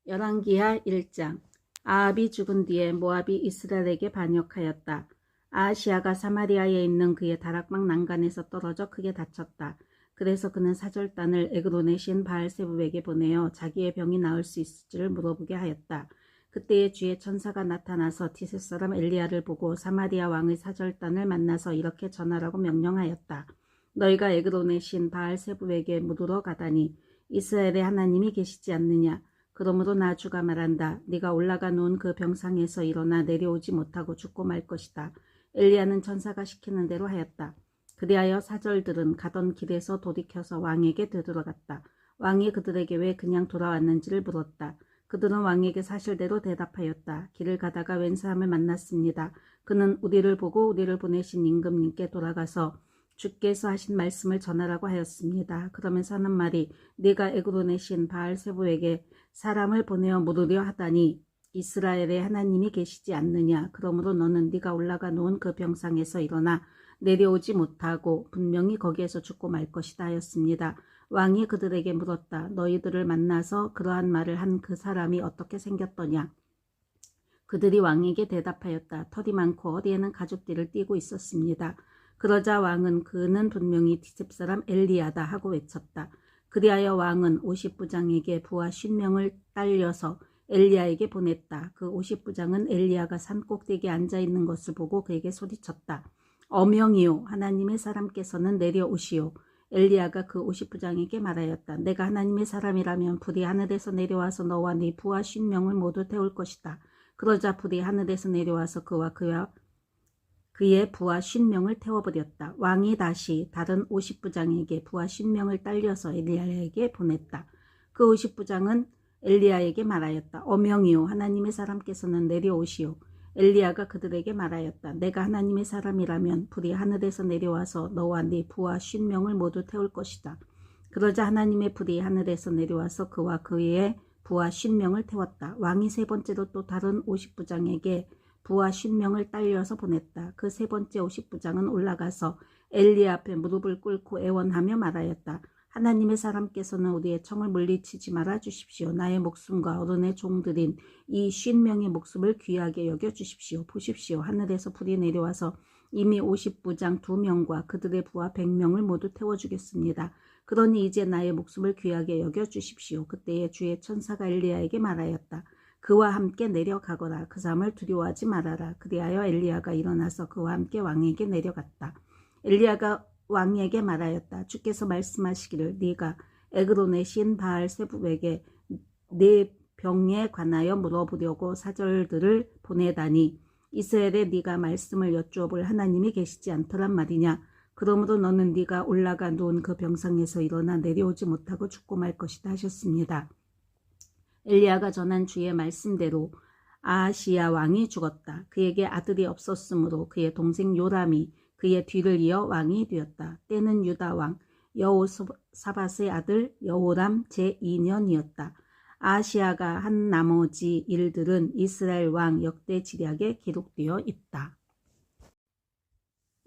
열왕기하 1장. 아합이 죽은 뒤에 모압이 이스라엘에게 반역하였다. 아하시아가 사마리아에 있는 그의 다락방 난간에서 떨어져 크게 다쳤다. 그래서 그는 사절단을 에그론의 신 바알세불에게 보내어 자기의 병이 나을 수 있을지를 물어보게 하였다. 그때에 주의 천사가 나타나서 디셋 사람 엘리야를 보고 사마리아 왕의 사절단을 만나서 이렇게 전하라고 명령하였다. 너희가 에그론의 신 바알세불에게 물으러 가다니 이스라엘의 하나님이 계시지 않느냐. 그러므로 나 주가 말한다. 네가 올라가 놓은 그 병상에서 일어나 내려오지 못하고 죽고 말 것이다. 엘리야는 천사가 시키는 대로 하였다. 그리하여 사절들은 가던 길에서 돌이켜서 왕에게 되돌아갔다. 왕이 그들에게 왜 그냥 돌아왔는지를 물었다. 그들은 왕에게 사실대로 대답하였다. 길을 가다가 웬 사람을 만났습니다. 그는 우리를 보고 우리를 보내신 임금님께 돌아가서 주께서 하신 말씀을 전하라고 하였습니다. 그러면서 하는 말이 네가 에그론의 신 바알세불에게 사람을 보내어 물으려 하다니 이스라엘의 하나님이 계시지 않느냐. 그러므로 너는 네가 올라가 놓은 그 병상에서 일어나 내려오지 못하고 분명히 거기에서 죽고 말 것이다 하였습니다. 왕이 그들에게 물었다. 너희들을 만나서 그러한 말을 한 그 사람이 어떻게 생겼더냐. 그들이 왕에게 대답하였다. 털이 많고 어디에는 가죽띠를 띠고 있었습니다. 그러자 왕은 그는 분명히 디셉 사람 엘리야다 하고 외쳤다. 그리하여 왕은 50부장에게 부하 50명을 딸려서 엘리야에게 보냈다. 그 50부장은 엘리야가 산 꼭대기에 앉아있는 것을 보고 그에게 소리쳤다. 어명이요 하나님의 사람께서는 내려오시오. 엘리야가 그 50부장에게 말하였다. 내가 하나님의 사람이라면 불이 하늘에서 내려와서 너와 네 부하 50명을 모두 태울 것이다. 그러자 불이 하늘에서 내려와서 그와 그의 부하 50명을 태워버렸다. 왕이 다시 다른 50부장에게 부하 50명을 딸려서 엘리야에게 보냈다. 그 50부장은 엘리야에게 말하였다. 어명이요 하나님의 사람께서는 내려오시오. 엘리야가 그들에게 말하였다. 내가 하나님의 사람이라면 불이 하늘에서 내려와서 너와 네 부하 50명을 모두 태울 것이다. 그러자 하나님의 불이 하늘에서 내려와서 그와 그의 부하 50명을 태웠다. 왕이 세 번째로 또 다른 50부장에게 부하 50명을 딸려서 보냈다. 그 세 번째 50부장은 올라가서 엘리야 앞에 무릎을 꿇고 애원하며 말하였다. 하나님의 사람께서는 우리의 청을 물리치지 말아 주십시오. 나의 목숨과 어른의 종들인 이 50명의 목숨을 귀하게 여겨 주십시오. 보십시오. 하늘에서 불이 내려와서 이미 50부장 2명과 그들의 부하 100명을 모두 태워주겠습니다. 그러니 이제 나의 목숨을 귀하게 여겨 주십시오. 그때에 주의 천사가 엘리야에게 말하였다. 그와 함께 내려가거라. 그 사람을 두려워하지 말아라. 그리하여 엘리야가 일어나서 그와 함께 왕에게 내려갔다. 엘리야가 왕에게 말하였다. 주께서 말씀하시기를 네가 에그론의 신 바알세불에게 네 병에 관하여 물어보려고 사절들을 보내다니 이스라엘에 네가 말씀을 여쭈어볼 하나님이 계시지 않더란 말이냐. 그러므로 너는 네가 올라가 놓은 그 병상에서 일어나 내려오지 못하고 죽고 말 것이다 하셨습니다. 엘리야가 전한 주의 말씀대로 아하시야 왕이 죽었다. 그에게 아들이 없었으므로 그의 동생 요람이 그의 뒤를 이어 왕이 되었다. 때는 유다 왕 여호사밧의 아들 여호람 제2년이었다. 아하시야가 한 나머지 일들은 이스라엘 왕 역대 지략에 기록되어 있다.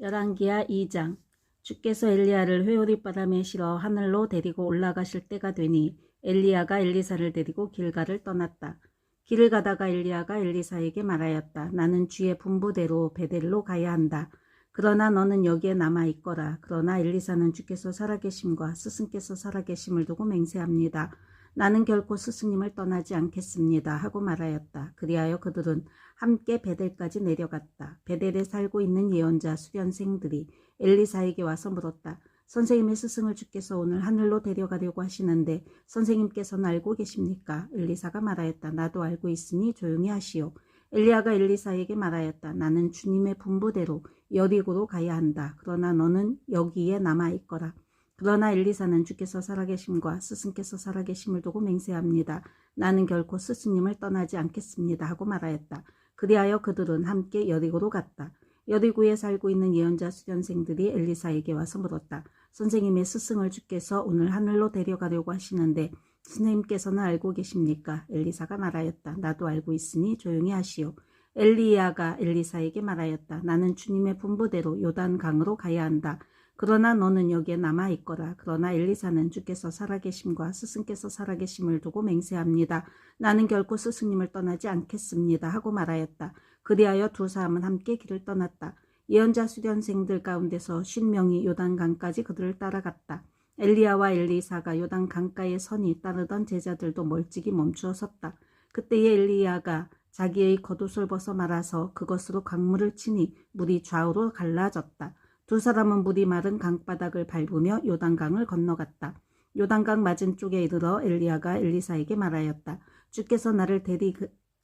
열왕기하 2장. 주께서 엘리야를 회오리바람에 실어 하늘로 데리고 올라가실 때가 되니 엘리야가 엘리사를 데리고 길가를 떠났다. 길을 가다가 엘리야가 엘리사에게 말하였다. 나는 주의 분부대로 베델로 가야 한다. 그러나 너는 여기에 남아있거라. 그러나 엘리사는 주께서 살아계심과 스승께서 살아계심을 두고 맹세합니다. 나는 결코 스승님을 떠나지 않겠습니다. 하고 말하였다. 그리하여 그들은 함께 베델까지 내려갔다. 베델에 살고 있는 예언자 수련생들이 엘리사에게 와서 물었다. 선생님의 스승을 주께서 오늘 하늘로 데려가려고 하시는데 선생님께서는 알고 계십니까? 엘리사가 말하였다. 나도 알고 있으니 조용히 하시오. 엘리야가 엘리사에게 말하였다. 나는 주님의 분부대로 여리고로 가야 한다. 그러나 너는 여기에 남아있거라. 그러나 엘리사는 주께서 살아계심과 스승께서 살아계심을 두고 맹세합니다. 나는 결코 스승님을 떠나지 않겠습니다. 하고 말하였다. 그리하여 그들은 함께 여리고로 갔다. 여리고에 살고 있는 예언자 수련생들이 엘리사에게 와서 물었다. 선생님의 스승을 주께서 오늘 하늘로 데려가려고 하시는데 선생님께서는 알고 계십니까? 엘리사가 말하였다. 나도 알고 있으니 조용히 하시오. 엘리야가 엘리사에게 말하였다. 나는 주님의 분부대로 요단강으로 가야 한다. 그러나 너는 여기에 남아있거라. 그러나 엘리사는 주께서 살아계심과 스승께서 살아계심을 두고 맹세합니다. 나는 결코 스승님을 떠나지 않겠습니다 하고 말하였다. 그리하여 두 사람은 함께 길을 떠났다. 예언자 수련생들 가운데서 50명이 요단강까지 그들을 따라갔다. 엘리야와 엘리사가 요단 강가에 서니 따르던 제자들도 멀찍이 멈추어 섰다. 그때에 엘리야가 자기의 겉옷을 벗어 말아서 그것으로 강물을 치니 물이 좌우로 갈라졌다. 두 사람은 물이 마른 강바닥을 밟으며 요단강을 건너갔다. 요단강 맞은쪽에 이르러 엘리야가 엘리사에게 말하였다. 주께서 나를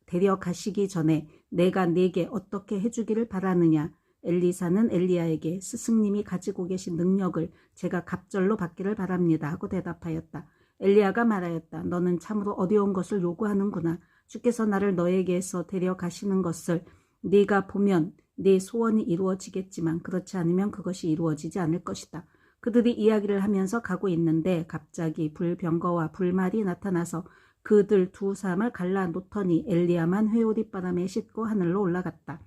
데려가시기 전에 내가 네게 어떻게 해주기를 바라느냐. 엘리사는 엘리야에게 스승님이 가지고 계신 능력을 제가 갑절로 받기를 바랍니다 하고 대답하였다. 엘리야가 말하였다. 너는 참으로 어려운 것을 요구하는구나. 주께서 나를 너에게서 데려가시는 것을 네가 보면 네 소원이 이루어지겠지만 그렇지 않으면 그것이 이루어지지 않을 것이다. 그들이 이야기를 하면서 가고 있는데 갑자기 불병거와 불말이 나타나서 그들 두 사람을 갈라놓더니 엘리야만 회오리바람에 싣고 하늘로 올라갔다.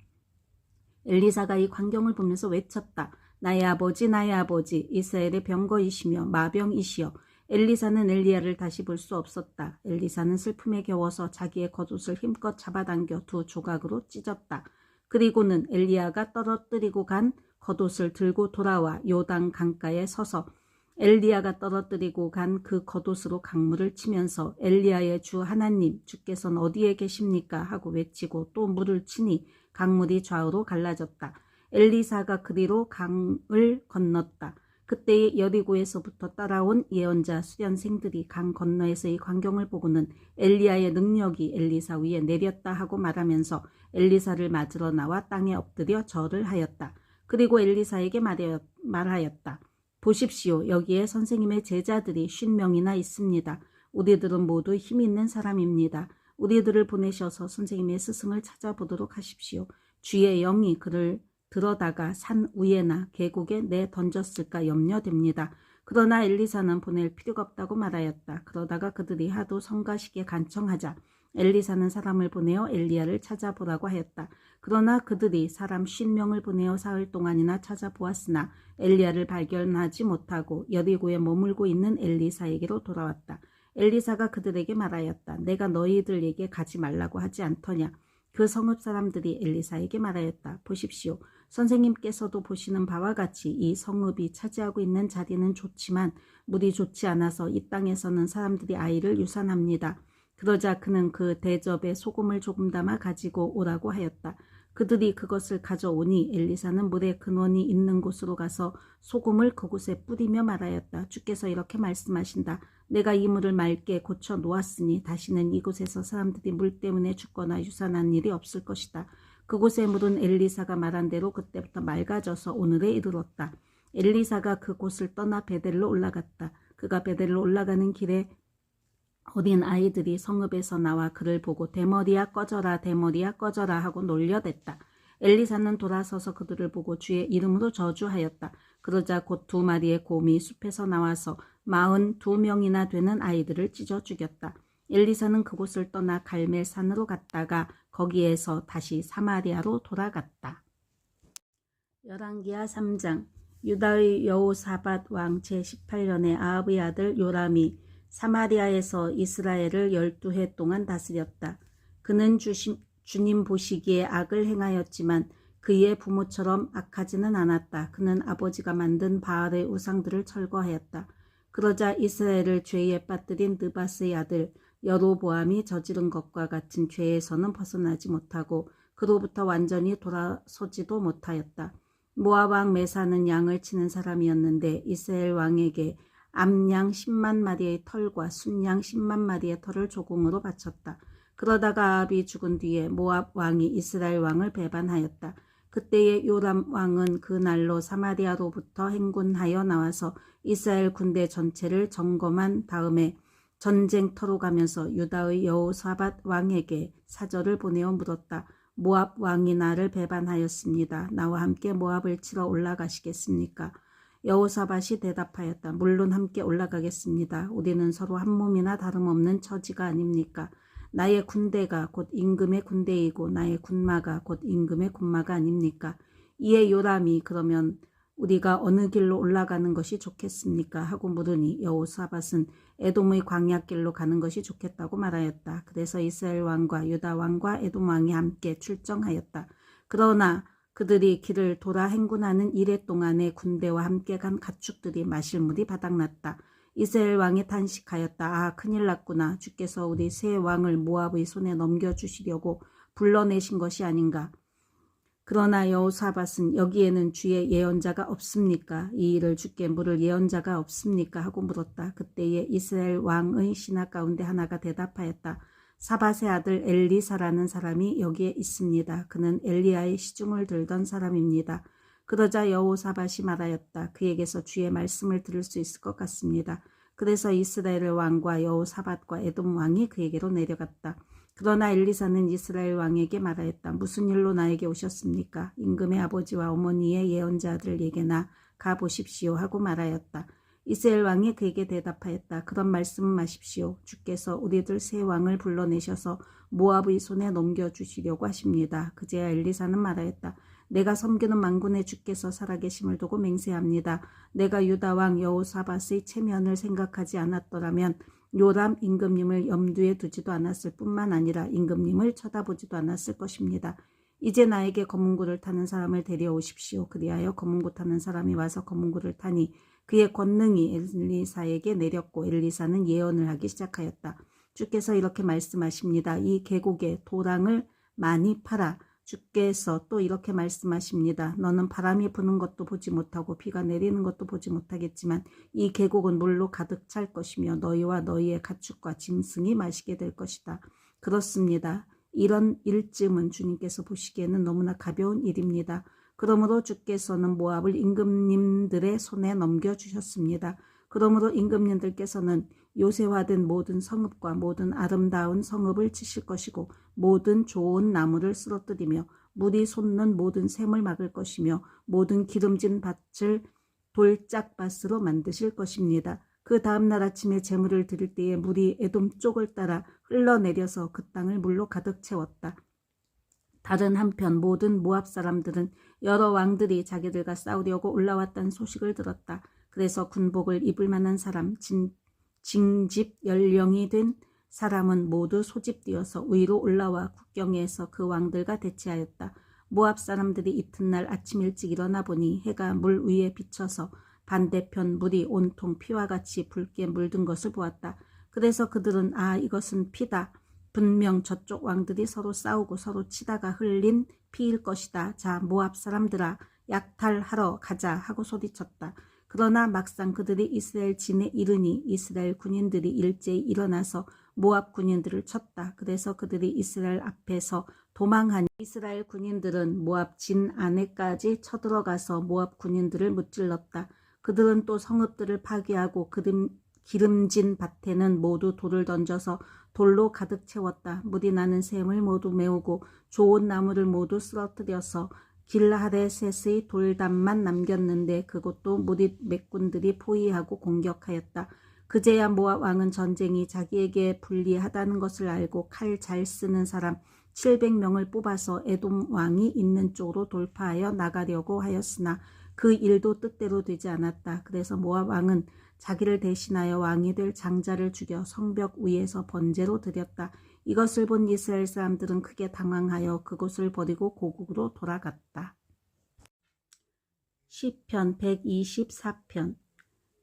엘리사가 이 광경을 보면서 외쳤다. 나의 아버지 나의 아버지 이스라엘의 병거이시며 마병이시여. 엘리사는 엘리야를 다시 볼 수 없었다. 엘리사는 슬픔에 겨워서 자기의 겉옷을 힘껏 잡아당겨 두 조각으로 찢었다. 그리고는 엘리야가 떨어뜨리고 간 겉옷을 들고 돌아와 요단 강가에 서서 엘리야가 떨어뜨리고 간 그 겉옷으로 강물을 치면서 엘리야의 주 하나님 주께서는 어디에 계십니까 하고 외치고 또 물을 치니 강물이 좌우로 갈라졌다. 엘리사가 그리로 강을 건넜다. 그때의 여리고에서부터 따라온 예언자 수련생들이 강 건너에서의 광경을 보고는 엘리야의 능력이 엘리사 위에 내렸다 하고 말하면서 엘리사를 맞으러 나와 땅에 엎드려 절을 하였다. 그리고 엘리사에게 말하였다. 보십시오. 여기에 선생님의 제자들이 50명이나 있습니다. 우리들은 모두 힘 있는 사람입니다. 우리들을 보내셔서 선생님의 스승을 찾아보도록 하십시오. 주의 영이 그를 들어다가 산 위에나 계곡에 내던졌을까 염려됩니다. 그러나 엘리사는 보낼 필요가 없다고 말하였다. 그러다가 그들이 하도 성가시게 간청하자 엘리사는 사람을 보내어 엘리야를 찾아보라고 하였다. 그러나 그들이 사람 50명을 보내어 사흘 동안이나 찾아보았으나 엘리야를 발견하지 못하고 여리고에 머물고 있는 엘리사에게로 돌아왔다. 엘리사가 그들에게 말하였다. 내가 너희들에게 가지 말라고 하지 않더냐. 그 성읍 사람들이 엘리사에게 말하였다. 보십시오. 선생님께서도 보시는 바와 같이 이 성읍이 차지하고 있는 자리는 좋지만 물이 좋지 않아서 이 땅에서는 사람들이 아이를 유산합니다. 그러자 그는 그 대접에 소금을 조금 담아 가지고 오라고 하였다. 그들이 그것을 가져오니 엘리사는 물의 근원이 있는 곳으로 가서 소금을 그곳에 뿌리며 말하였다. 주께서 이렇게 말씀하신다. 내가 이 물을 맑게 고쳐 놓았으니 다시는 이곳에서 사람들이 물 때문에 죽거나 유산한 일이 없을 것이다. 그곳의 물은 엘리사가 말한 대로 그때부터 맑아져서 오늘에 이르렀다. 엘리사가 그곳을 떠나 베델로 올라갔다. 그가 베델로 올라가는 길에 어린 아이들이 성읍에서 나와 그를 보고 대머리야 꺼져라 대머리야 꺼져라 하고 놀려댔다. 엘리사는 돌아서서 그들을 보고 주의 이름으로 저주하였다. 그러자 곧 2마리의 곰이 숲에서 나와서 42명이나 되는 아이들을 찢어 죽였다. 엘리사는 그곳을 떠나 갈멜산으로 갔다가 거기에서 다시 사마리아로 돌아갔다. 열왕기하 3장. 유다의 여호사밧 왕 제18년에 아합의 아들 요람이 사마리아에서 이스라엘을 12해 동안 다스렸다. 그는 주님 보시기에 악을 행하였지만 그의 부모처럼 악하지는 않았다. 그는 아버지가 만든 바알의 우상들을 철거하였다. 그러자 이스라엘을 죄에 빠뜨린 느밧의 아들 여로보암이 저지른 것과 같은 죄에서는 벗어나지 못하고 그로부터 완전히 돌아서지도 못하였다. 모압 왕 메사는 양을 치는 사람이었는데 이스라엘 왕에게 암양 10만 마리의 털과 순양 10만 마리의 털을 조공으로 바쳤다. 그러다가 아합이 죽은 뒤에 모압 왕이 이스라엘 왕을 배반하였다. 그때의 요람 왕은 그날로 사마리아로부터 행군하여 나와서 이스라엘 군대 전체를 점검한 다음에 전쟁터로 가면서 유다의 여호사밧 왕에게 사절을 보내어 물었다. 모압 왕이 나를 배반하였습니다. 나와 함께 모압을 치러 올라가시겠습니까? 여호사밧이 대답하였다. 물론 함께 올라가겠습니다. 우리는 서로 한 몸이나 다름없는 처지가 아닙니까? 나의 군대가 곧 임금의 군대이고 나의 군마가 곧 임금의 군마가 아닙니까? 이에 요람이 그러면 우리가 어느 길로 올라가는 것이 좋겠습니까? 하고 물으니 여호사밧은 에돔의 광야길로 가는 것이 좋겠다고 말하였다. 그래서 이스라엘 왕과 유다 왕과 에돔 왕이 함께 출정하였다. 그러나 그들이 길을 돌아 행군하는 이래 동안에 군대와 함께 간 가축들이 마실 물이 바닥났다. 이스라엘 왕이 탄식하였다. 아, 큰일 났구나. 주께서 우리 새 왕을 모압의 손에 넘겨주시려고 불러내신 것이 아닌가. 그러나 여호사밧은 여기에는 주의 예언자가 없습니까? 이 일을 주께 물을 예언자가 없습니까? 하고 물었다. 그때에 이스라엘 왕의 신하 가운데 하나가 대답하였다. 사밧의 아들 엘리사라는 사람이 여기에 있습니다. 그는 엘리야의 시중을 들던 사람입니다. 그러자 여호사밧이 말하였다. 그에게서 주의 말씀을 들을 수 있을 것 같습니다. 그래서 이스라엘 왕과 여호사밧과 에돔 왕이 그에게로 내려갔다. 그러나 엘리사는 이스라엘 왕에게 말하였다. 무슨 일로 나에게 오셨습니까? 임금의 아버지와 어머니의 예언자들에게나 가보십시오 하고 말하였다. 이스라엘 왕이 그에게 대답하였다. 그런 말씀은 마십시오. 주께서 우리들 새 왕을 불러내셔서 모압의 손에 넘겨주시려고 하십니다. 그제야 엘리사는 말하였다. 내가 섬기는 만군의 주께서 살아계심을 두고 맹세합니다. 내가 유다 왕 여호사밧의 체면을 생각하지 않았더라면 요람 임금님을 염두에 두지도 않았을 뿐만 아니라 임금님을 쳐다보지도 않았을 것입니다. 이제 나에게 검은고를 타는 사람을 데려오십시오. 그리하여 검은고 타는 사람이 와서 검은고를 타니 그의 권능이 엘리사에게 내렸고 엘리사는 예언을 하기 시작하였다. 주께서 이렇게 말씀하십니다. 이 계곡에 도랑을 많이 팔아. 주께서 또 이렇게 말씀하십니다. 너는 바람이 부는 것도 보지 못하고 비가 내리는 것도 보지 못하겠지만 이 계곡은 물로 가득 찰 것이며 너희와 너희의 가축과 짐승이 마시게 될 것이다. 그렇습니다. 이런 일쯤은 주님께서 보시기에는 너무나 가벼운 일입니다. 그러므로 주께서는 모압을 임금님들의 손에 넘겨주셨습니다. 그러므로 임금님들께서는 요새화된 모든 성읍과 모든 아름다운 성읍을 치실 것이고 모든 좋은 나무를 쓰러뜨리며 물이 솟는 모든 샘을 막을 것이며 모든 기름진 밭을 돌짝밭으로 만드실 것입니다. 그 다음날 아침에 제물을 드릴 때에 물이 에돔 쪽을 따라 흘러내려서 그 땅을 물로 가득 채웠다. 다른 한편 모든 모압 사람들은 여러 왕들이 자기들과 싸우려고 올라왔다는 소식을 들었다. 그래서 군복을 입을 만한 사람, 징집 연령이 된 사람은 모두 소집되어서 위로 올라와 국경에서 그 왕들과 대치하였다. 모압 사람들이 이튿날 아침 일찍 일어나 보니 해가 물 위에 비쳐서 반대편 물이 온통 피와 같이 붉게 물든 것을 보았다. 그래서 그들은 아, 이것은 피다. 분명 저쪽 왕들이 서로 싸우고 서로 치다가 흘린 피일 것이다. 자, 모압 사람들아, 약탈하러 가자 하고 소리쳤다. 그러나 막상 그들이 이스라엘 진에 이르니 이스라엘 군인들이 일제히 일어나서 모압 군인들을 쳤다. 그래서 그들이 이스라엘 앞에서 도망하니 이스라엘 군인들은 모압 진 안에까지 쳐들어가서 모압 군인들을 무찔렀다. 그들은 또 성읍들을 파괴하고 기름진 밭에는 모두 돌을 던져서 돌로 가득 채웠다. 물이 나는 샘을 모두 메우고 좋은 나무를 모두 쓰러뜨려서 길하레셋의 돌담만 남겼는데 그것도 무리 맥군들이 포위하고 공격하였다. 그제야 모압 왕은 전쟁이 자기에게 불리하다는 것을 알고 칼 잘 쓰는 사람 700명을 뽑아서 에돔 왕이 있는 쪽으로 돌파하여 나가려고 하였으나 그 일도 뜻대로 되지 않았다. 그래서 모압 왕은 자기를 대신하여 왕이 될 장자를 죽여 성벽 위에서 번제로 드렸다. 이것을 본 이스라엘 사람들은 크게 당황하여 그곳을 버리고 고국으로 돌아갔다. 시편 124편.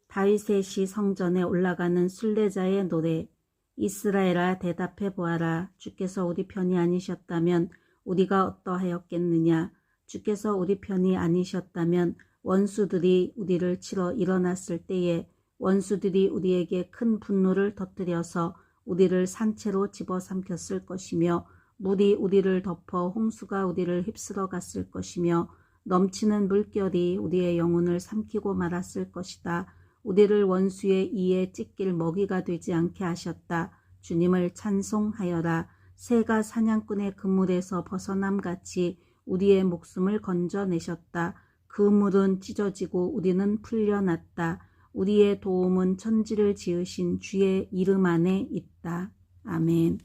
다윗의 시 성전에 올라가는 순례자의 노래. 이스라엘아, 대답해 보아라. 주께서 우리 편이 아니셨다면 우리가 어떠하였겠느냐. 주께서 우리 편이 아니셨다면 원수들이 우리를 치러 일어났을 때에 원수들이 우리에게 큰 분노를 터뜨려서 우리를 산채로 집어삼켰을 것이며 물이 우리를 덮어 홍수가 우리를 휩쓸어 갔을 것이며 넘치는 물결이 우리의 영혼을 삼키고 말았을 것이다. 우리를 원수의 이에 찢길 먹이가 되지 않게 하셨다. 주님을 찬송하여라. 새가 사냥꾼의 그물에서 벗어남같이 우리의 목숨을 건져내셨다. 그물은 찢어지고 우리는 풀려났다. 우리의 도움은 천지를 지으신 주의 이름 안에 있다. 아멘.